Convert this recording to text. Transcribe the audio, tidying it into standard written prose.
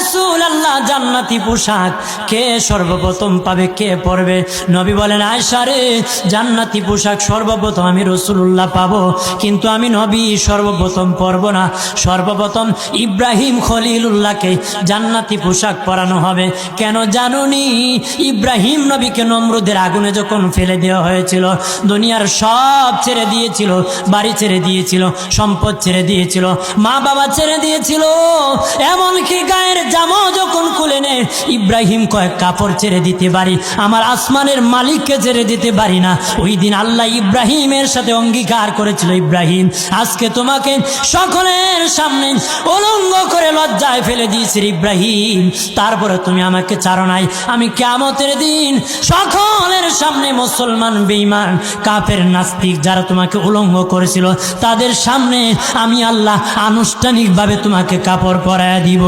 রাসূলুল্লাহ, জান্নাতি পোশাক কে সর্বপ্রথম পাবে, কে পরবে? নবী বলেন, আয়েশা রে, জান্নাতি পোশাক সর্বপ্রথম আমি রাসূলুল্লাহ পাবো, কিন্তু আমি নবী সর্বপ্রথম পরব না। সর্বপ্রথম ইব্রাহিম খলিলুল্লাহকে জান্নাতি পোশাক পরানো হবে। কেন জানুনি? ইব্রাহিম নবীকে নমরুদের আগুনে যখন ফেলে দেওয়া হয়েছিল, দুনিয়ার সব ছেড়ে দিয়েছিল, বাড়ি ছেড়ে দিয়েছিল, সম্পদ ছেড়ে দিয়েছিল, মা বাবা ছেড়ে দিয়েছিল, এমনকি গায়ের জামাও যখন খুলে নেয়, ইব্রাহিম কয়েক কাপড় ছেড়ে দিতে পারি, আমার আসমানের মালিককে ছেড়ে দিতে পারি না। ওই দিন আল্লাহ ইব্রাহিমের সাথে অঙ্গীকার করেছিল, ইব্রাহিম আজকে তোমাকে সকলের সামনে উলঙ্গ করে লজ্জায় ফেলে দিয়েছি ইব্রাহিম, তারপরে তুমি আমাকে ছাড়ো নাই। আমি কিয়ামতের দিন সকলের সামনে মুসলমান, বেঈমান, কাফের, নাস্তিক যারা তোমাকে উলঙ্গ করেছিল, তাদের সামনে আমি আল্লাহ আনুষ্ঠানিকভাবে তোমাকে কাপড় পরায়া দিব।